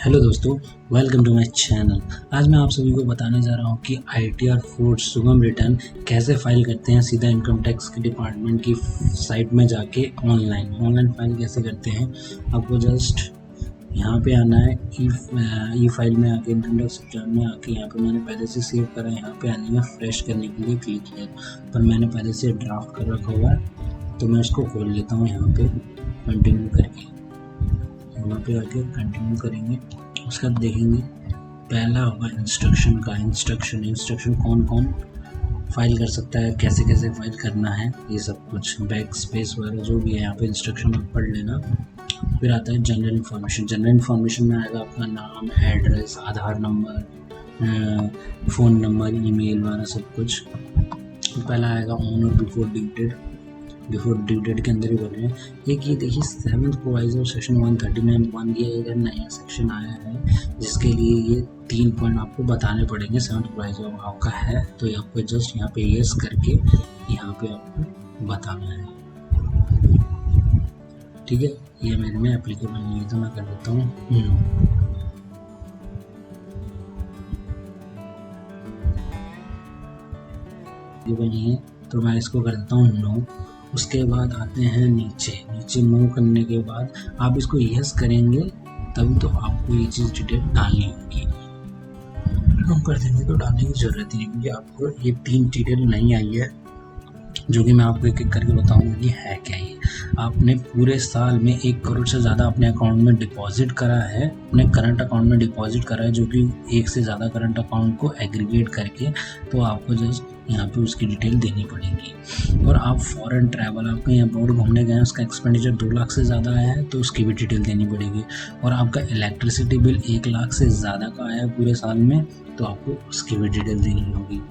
Hello दोस्तों, welcome to my channel. आज मैं आप सभी को बताने जा रहा हूँ कि ITR फूड सुगम रिटर्न कैसे फाइल करते हैं सीधा इनकम टैक्स के डिपार्टमेंट की साइट में जाके ऑनलाइन फाइल कैसे करते हैं। आपको जस्ट यहाँ पे आना है, ई फाइल में आके इनकम टैक्स रिटर्न में आके यहाँ पे मैंने पहले से सेव करा है, यहाँ पे आने में फ्रेश करने के लिए क्लिक किया, पर मैंने पहले से ड्राफ्ट कर रखा हुआ है तो मैं इसको खोल लेता हूँ। यहाँ पे कंटिन्यू करके यहाँ पे आके कंटिन्यू करेंगे। उसके बाद देखेंगे पहला होगा इंस्ट्रक्शन का। इंस्ट्रक्शन कौन कौन फाइल कर सकता है, कैसे कैसे फाइल करना है, ये सब कुछ बैक स्पेस वगैरह जो भी है यहाँ पे इंस्ट्रक्शन आप पढ़ लेना। फिर आता है जनरल इन्फॉर्मेशन में आएगा आपका नाम, एड्रेस, आधार नंबर, फ़ोन नंबर, ईमेल वगैरह सब कुछ। पहला आएगा ऑन और बिफोर ड्यू डेट के अंदर ही बोल रहे हैं। एक ये देखिए 7th प्रोवाइजर सेक्शन 139(1) ये एक नया सेक्शन आया है जिसके लिए ये 3 पॉइंट आपको बताने पड़ेंगे। 7th प्रोवाइजर आपका है तो ये आपको जस्ट यहाँ पे यस करके यहाँ पे आपको बताना है, ठीक है। ये मेरे में एप्लीकेबल नहीं है तो मैं कर देता हूँ ये नहीं है तो मैं इसको कर देता हूँ नो। उसके बाद आते हैं नीचे मूव करने के बाद आप इसको यस करेंगे तभी तो आपको ये चीज़ डिटेल डालनी होगी। हम कर देंगे तो डालने की ज़रूरत नहीं, क्योंकि आपको ये 3 डिटेल नहीं आई है जो कि मैं आपको एक एक करके बताऊंगा कि है क्या। ये आपने पूरे साल में 1 करोड़ से ज़्यादा अपने अकाउंट में डिपॉजिट करा है, अपने करंट अकाउंट में डिपॉजिट करा है, जो कि 1 से ज़्यादा करंट अकाउंट को एग्रीगेट करके तो आपको जस्ट यहाँ पे उसकी डिटेल देनी पड़ेगी। और आप फॉरेन ट्रैवल, आप कहीं अब्रॉड घूमने गए, उसका एक्सपेंडिचर 2 लाख से ज़्यादा आया है तो उसकी भी डिटेल देनी पड़ेगी। और आपका इलेक्ट्रिसिटी बिल 1 लाख से ज़्यादा का आया है पूरे साल में तो आपको उसकी भी डिटेल देनी होगी।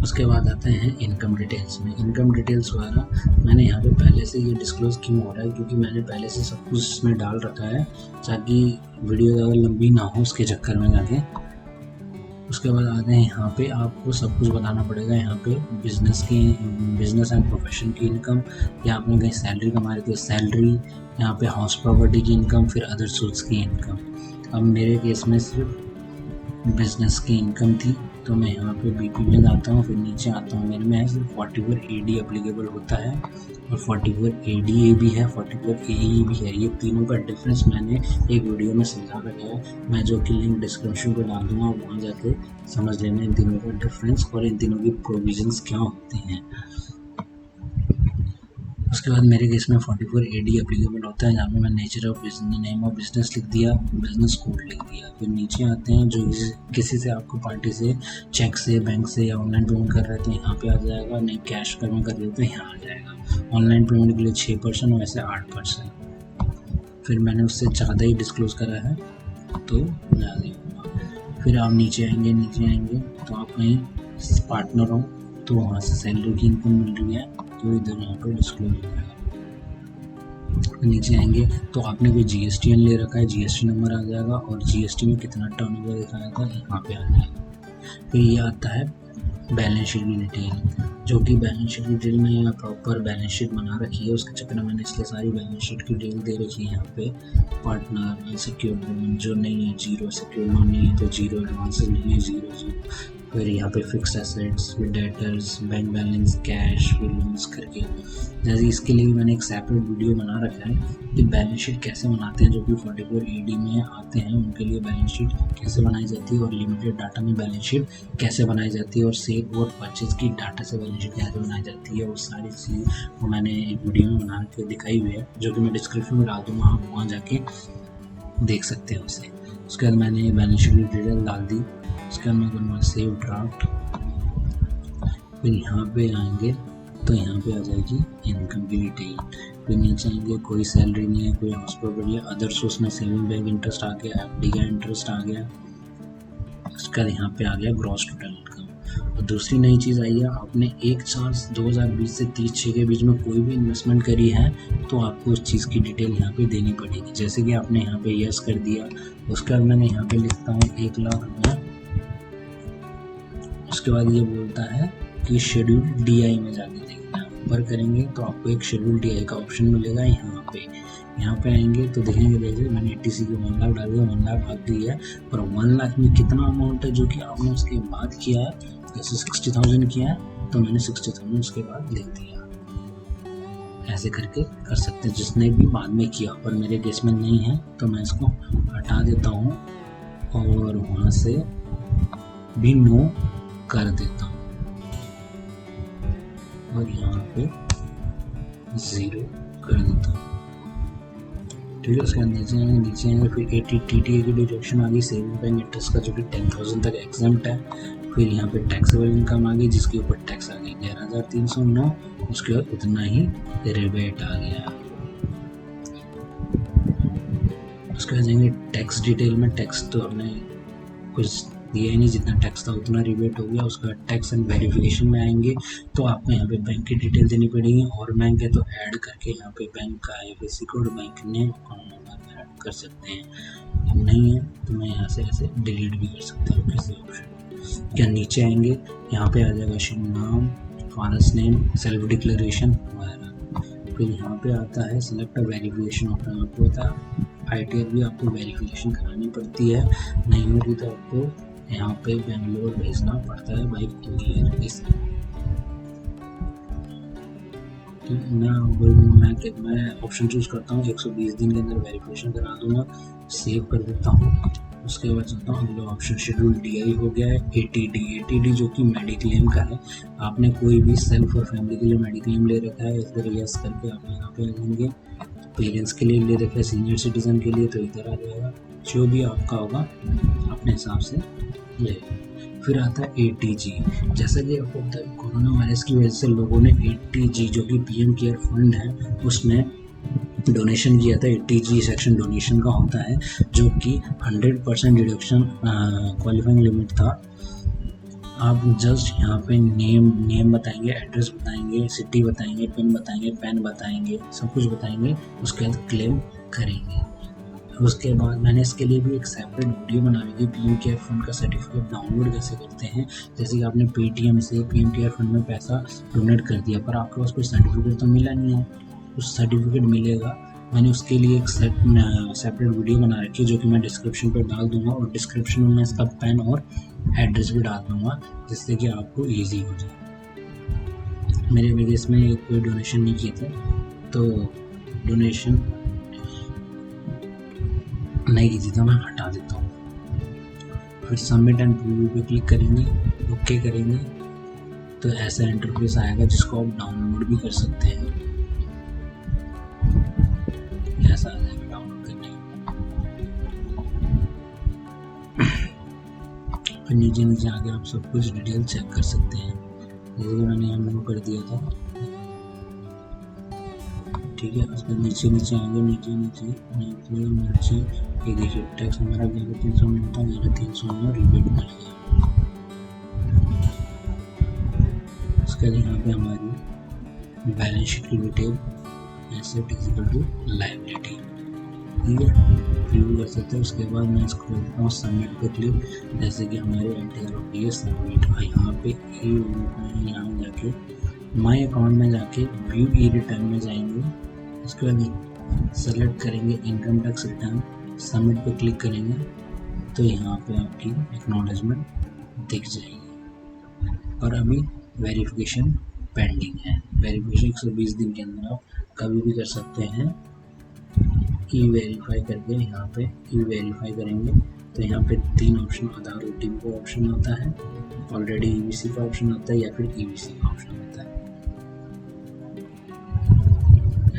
उसके बाद आते हैं इनकम डिटेल्स में। इनकम डिटेल्स वगैरह मैंने यहाँ पे पहले से ये डिस्क्लोज़ क्यों हो रहा है, क्योंकि मैंने पहले से सब कुछ इसमें डाल रखा है ताकि वीडियो ज़्यादा लंबी ना हो उसके चक्कर में जाके। उसके बाद आते हैं यहाँ पे आपको सब कुछ बताना पड़ेगा। यहाँ पे बिजनेस एंड प्रोफेशन की इनकम, या आपने कहीं सैलरी कमा रही थी सैलरी, यहाँ पे हाउस प्रॉपर्टी की इनकम, फिर अदर सोर्स की इनकम। अब मेरे केस में सिर्फ बिजनेस की इनकम थी तो मैं यहाँ पे BP में जाता हूँ, फिर नीचे आता हूँ। मेरे में है सिर्फ 44AD एप्लीकेबल होता है और 44ADA भी है, 44AE भी है। ये तीनों का डिफरेंस मैंने एक वीडियो में समझा रखा है, मैं जो कि लिंक डिस्क्रिप्शन पे डाल दूँगा, वहाँ जाके समझ लेना इन तीनों का डिफरेंस और इन तीनों की प्रोविजंस क्या होते हैं। उसके बाद मेरे केस में 44AD एप्लीकेबल होता है, जहाँ पे मैं नेम ऑफ बिजनेस लिख दिया, बिजनेस कोड लिख दिया। फिर नीचे आते हैं जो किसी से आपको पार्टी से चेक से, बैंक से या ऑनलाइन पेमेंट कर रहे थे यहाँ पे आ जाएगा, नहीं कैश पेमेंट कर रहे थे यहाँ आ जाएगा। ऑनलाइन पेमेंट के लिए 6% वैसे 8%। फिर मैंने उससे ज़्यादा ही डिस्क्लोज करा है तो ज़्यादा ही होगा। फिर आप नीचे आएंगे तो आप कहीं पार्टनर हो तो वहाँ से सैलरी की इनकम मिल रही है तो इधर यहाँ पर डिस्क्लोज हो जाएगा। नीचे आएंगे तो आपने कोई GSTN ले रखा है, GST नंबर आ जाएगा और GST में कितना टर्नओवर दिखाया था यहाँ पे आ जाएगा। फिर ये आता है बैलेंस शीट की डिटेल, जो कि बैलेंस शीट की डिटेल में यहाँ प्रॉपर बैलेंस शीट बना रखी है, उसके चक्कर में मैंने इसलिए सारी बैलेंस शीट की डिटेल दे रखी है। यहाँ पे पार्टनर, अनसिक्योर्ड लोन जो नहीं है 0, सिक्योर्ड लोन नहीं है तो 0, एडवांसेस नहीं है 0। फिर यहाँ पे फिक्स्ड एसेट्स, फिर डेटर्स, बैंक बैलेंस, कैश, फिर लोन्स करके। जैसे इसके लिए भी मैंने एक सेपरेट वीडियो बना रखा है कि बैलेंस शीट कैसे बनाते हैं, जो कि 44AD में आते हैं उनके लिए बैलेंस शीट कैसे बनाई जाती है और लिमिटेड डाटा में बैलेंस शीट कैसे बनाई जाती है और सेल और परचेज की डाटा से बैलेंस शीट कैसे बनाई जाती है। वो सारी चीज़ वो मैंने एक वीडियो में बना के दिखाई हुई है, जो कि मैं डिस्क्रिप्शन में डाल दूँगा, आप वहाँ जाके देख सकते हैं उसे। उसके बाद मैंने बैलेंस शीट की डिटेल डाल दी। उसके बाद मैं करूँगा सेव ड्राफ्ट। फिर यहाँ पे आएंगे तो यहाँ पे आ जाएगी इनकम की डिटेल। फिर नीचे आएंगे कोई सैलरी नहीं है, कोई हाउस प्रॉपर्टी है, अदर सोर्स में सेविंग बैंक इंटरेस्ट आ गया, FD का इंटरेस्ट आ गया। उसका यहाँ पे आ गया ग्रॉस टोटल इनकम। और दूसरी नई चीज़ आई है, आपने 1/4 2020 से 30/6 के बीच में कोई भी इन्वेस्टमेंट करी है तो आपको उस चीज़ की डिटेल यहाँ पे देनी पड़ेगी। जैसे कि आपने यहाँ पे यस कर दिया, उसके बाद मैंने यहाँ पे लिखता हूँ 1 लाख रुपये। उसके बाद ये बोलता है कि शेड्यूल DI में जाके देखना है, ऊपर करेंगे तो आपको एक शेड्यूल DI का ऑप्शन मिलेगा। यहाँ पे यहाँ पे आएंगे तो देखेंगे जैसे मैंने 80 के 1 लाख डाल दिया, 1 लाख भाग दिया है, और 1 लाख में कितना अमाउंट है जो कि आपने उसके बाद किया है। जैसे 60,000 किया है तो मैंने 60,000 उसके बाद लिख दिया। ऐसे करके कर सकते हैं जिसने भी बाद में किया, पर मेरे केस में नहीं है तो मैं इसको हटा देता हूँ और वहाँ से भी नो कर देता हूँ और यहाँ पे 0 कर देता हूँ। ठीक है, उसके बाद नीचे आएंगे फिर 80 TTA की डिडक्शन आ गई, सेविंग बैंक इंटरेस्ट का जो कि 10,000 तक एग्जम्प्ट है। फिर यहाँ पे टैक्सेबल इनकम आ गई जिसके ऊपर टैक्स आ गई 11,309, उसके बाद उतना ही रिबेट आ गया। उसके बाद जाएंगे टैक्स डिटेल में। टैक्स तो हमने कुछ दिया ही नहीं, जितना टैक्स था उतना रिबेट हो गया। उसका टैक्स एंड वेरिफिकेशन में आएंगे तो आपको यहाँ पे बैंक की डिटेल देनी पड़ेगी, और बैंक है तो ऐड करके यहाँ पे बैंक का IFSC code, bank name, account number add कर सकते हैं। नहीं है तो मैं यहाँ से ऐसे डिलीट भी कर सकता हूँ किसी ऑप्शन। क्या नीचे आएंगे यहाँ पे आ जाएगा शुभ नाम, फादर्स नेम, सेल्फ डिक्लेरेशन वगैरह। फिर यहाँ पे आता है सिलेक्ट वेरिफिकेशन ऑप्शन। आपको पता है ITR भी आपको वेरिफिकेशन करानी पड़ती है, नहीं होगी तो आपको यहाँ पे बेंगलोर भेजना पड़ता है बाई कुरियर। इस मैं ऑप्शन चूज करता हूँ 120 दिन के अंदर वेरिफिकेशन करा दूंगा, सेव कर देता हूँ। उसके बाद चलता हूँ अगला ऑप्शन, शेड्यूल DI हो गया है। ATD जो कि मेडिक्लेम का है, आपने कोई भी सेल्फ और फैमिली के लिए मेडिक्लेम ले रखा है, इधर यस करके आप यहाँ पे आ जाएंगे। पेरेंट्स के लिए ले रखा है, सीनियर सिटीजन के लिए तो इधर आ जाएगा, जो भी आपका होगा अपने हिसाब से ले। फिर आता है ATG। जैसा कि आपको पता है कोरोना वायरस की वजह से लोगों ने ATG जो कि PM केयर फंड है उसमें डोनेशन किया था। ATG सेक्शन डोनेशन का होता है जो कि 100% डिडक्शन क्वालिफाइंग लिमिट था। आप जस्ट यहाँ पे नेम बताएंगे, एड्रेस बताएंगे, सिटी बताएंगे, पिन बताएंगे, पैन बताएंगे, सब कुछ बताएंगे, उसके बाद क्लेम करेंगे। उसके बाद मैंने इसके लिए भी एक सेपरेट वीडियो बना ली थी, PM केयर फंड का सर्टिफिकेट डाउनलोड कैसे करते हैं। जैसे कि आपने Paytm से PM केयर फंड में पैसा डोनेट कर दिया पर आपके पास कोई सर्टिफिकेट तो मिला नहीं है, उस सर्टिफिकेट मिलेगा। मैंने उसके लिए एक सेपरेट वीडियो बना रखी है जो कि मैं डिस्क्रिप्शन पर डाल दूंगा, और डिस्क्रिप्शन में मैं इसका पैन और एड्रेस भी डाल दूंगा जिससे कि आपको ईजी हो जाए। मेरे भी इसमें कोई डोनेशन नहीं किए थे तो डोनेशन नहीं की थी तो मैं हटा देता हूँ। फिर सबमिट एंड प्रीव्यू पे क्लिक करेंगे, ओके करेंगे तो ऐसा इंटरफेस आएगा जिसको आप डाउनलोड भी कर सकते हैं। ऐसा आ जाएगा डाउनलोड करने फिर नीचे आके आप सब कुछ डिटेल चेक कर सकते हैं। जैसे कि मैंने यहाँ मूव कर दिया था, ठीक है। उसके नीचे आएंगे, नीचे ये देखिए टैक्स हमारा 300 मिनट था, 300 में रिबेट मिल गया। उसके बाद यहाँ पे हमारी बैलेंस शीट की detail, asset is equal to liability, ठीक है, प्रीव्यू कर सकते हैं। उसके बाद मैं इसको करता हूँ सबमिट पे क्लिक। जैसे कि हमारे एंटर हो गई है सबमिट। यहाँ पे यहाँ जाके माई अकाउंट में जाके व्यू ई रिटर्न में जाएंगे। उसके बाद सेलेक्ट करेंगे इनकम टैक्स रिटर्न, सबमिट पे क्लिक करेंगे तो यहाँ पे आपकी एक्नॉलेजमेंट दिख जाएगी। और अभी वेरिफिकेशन पेंडिंग है। वेरिफिकेशन 120 दिन के अंदर आप कभी भी कर सकते हैं। ई वेरीफाई करके यहाँ पे ई वेरीफाई करेंगे तो यहाँ पे 3 ऑप्शन, आधार OTP का ऑप्शन आता है, ऑलरेडी EBC का ऑप्शन आता है या फिर EBC का ऑप्शन आता है।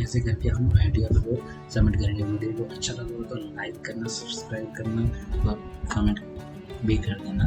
ऐसे करके हम ITR को सबमिट करेंगे। वीडियो को अच्छा लगा तो लाइक करना, सब्सक्राइब करना और कमेंट भी कर देना।